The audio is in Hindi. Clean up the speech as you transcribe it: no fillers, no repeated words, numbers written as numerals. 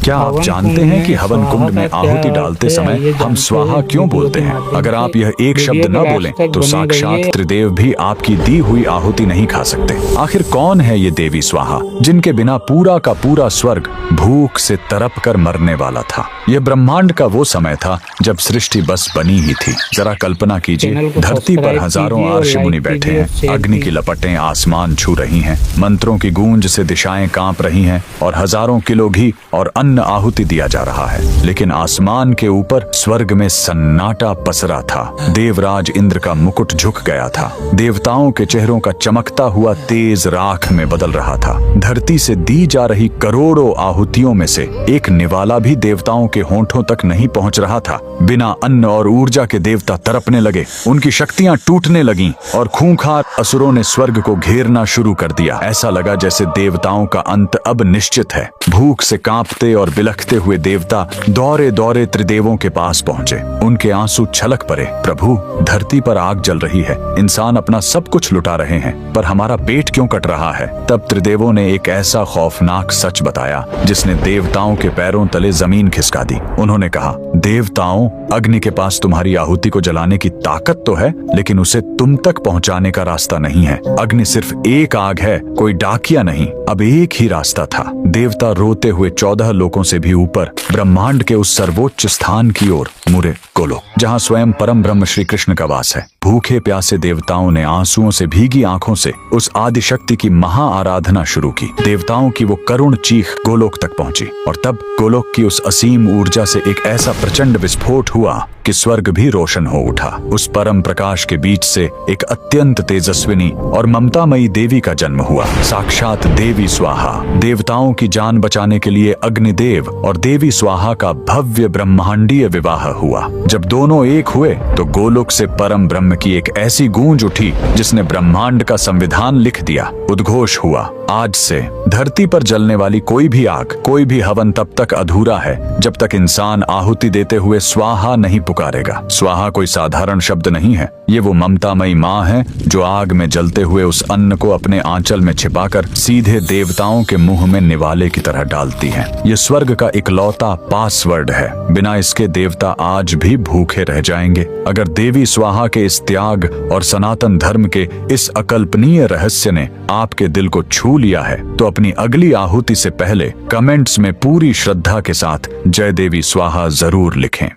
क्या आप जानते हैं कि हवन कुंड में आहुति डालते समय हम स्वाहा क्यों बोलते हैं? अगर आप यह एक शब्द न बोलें तो साक्षात त्रिदेव भी आपकी दी हुई आहुति नहीं खा सकते। आखिर कौन है ये देवी स्वाहा जिनके बिना पूरा का पूरा स्वर्ग भूख से तड़प कर मरने वाला था? यह ब्रह्मांड का वो समय था जब सृष्टि बस बनी ही थी। जरा कल्पना कीजिए, धरती पर हजारों अर्ष मुनि बैठे हैं, अग्नि की लपटें आसमान छू रही हैं, मंत्रों की गूंज से दिशाएं कांप रही हैं और हजारों किलो घी और अन्न आहुति दिया जा रहा है। लेकिन आसमान के ऊपर स्वर्ग में सन्नाटा पसरा था। देवराज इंद्र का मुकुट झुक गया था। देवताओं के चेहरों का चमकता हुआ तेज राख में बदल रहा था। धरती से दी जा रही करोड़ों आहुतियों में से एक निवाला भी देवताओं के होंठों तक नहीं पहुंच रहा था। बिना अन्न और ऊर्जा के देवता तड़पने लगे, उनकी शक्तियां टूटने लगीं और खूंखार असुरों ने स्वर्ग को घेरना शुरू कर दिया। ऐसा लगा जैसे देवताओं का अंत अब निश्चित है। भूख से कांपते और बिलखते हुए देवता दौरे दौरे त्रिदेवों के पास पहुंचे। उनके आंसू छलक पड़े। प्रभु, धरती पर आग जल रही है, इंसान अपना सब कुछ लुटा रहे हैं, पर हमारा पेट क्यों कट रहा है? तब त्रिदेवों ने एक ऐसा खौफनाक सच बताया जिसने देवताओं के पैरों तले जमीन खिसका दी। उन्होंने कहा, देवताओं, अग्नि के पास तुम्हारी आहुति को जलाने की ताकत तो है, लेकिन उसे तुम तक पहुंचाने का रास्ता नहीं है। अग्नि सिर्फ एक आग है, कोई डाकिया नहीं। अब एक ही रास्ता था। देवता रोते हुए 14 लोकों से भी ऊपर ब्रह्मांड के उस सर्वोच्च स्थान की ओर मुड़े, गोलोक, जहाँ स्वयं परम ब्रह्म श्री कृष्ण का वास है। भूखे प्यासे देवताओं ने आंसुओं से भीगी आंखों से उस आदि शक्ति की महा आराधना शुरू की। देवताओं की वो करुण चीख गोलोक तक पहुंची और तब गोलोक की उस असीम ऊर्जा से एक ऐसा प्रचंड विस्फोट हुआ कि स्वर्ग भी रोशन हो उठा। उस परम प्रकाश के बीच से एक अत्यंत तेजस्विनी और ममतामयी देवी का जन्म हुआ, साक्षात देवी स्वाहा। देवताओं की जान बचाने के लिए अग्निदेव और देवी स्वाहा का भव्य ब्रह्मांडीय विवाह हुआ। जब दोनों एक हुए तो गोलोक से परम ब्रह्म की एक ऐसी गूंज उठी जिसने ब्रह्मांड का संविधान लिख दिया। उद्घोष हुआ, आज से धरती पर जलने वाली कोई भी आग, कोई भी हवन तब तक अधूरा है जब तक इंसान आहुति देते हुए स्वाहा नहीं पुकारेगा। स्वाहा कोई साधारण शब्द नहीं है, ये वो ममतामयी माँ है जो आग में जलते हुए उस अन्न को अपने आंचल में छिपाकर सीधे देवताओं के मुंह में निवाले की तरह डालती है। ये स्वर्ग का इकलौता पासवर्ड है। बिना इसके देवता आज भी भूखे रह जाएंगे। अगर देवी स्वाहा के इस त्याग और सनातन धर्म के इस अकल्पनीय रहस्य ने आपके दिल को छू लिया है तो अपनी अगली आहुति से पहले कमेंट्स में पूरी श्रद्धा के साथ जय देवी स्वाहा जरूर लिखें।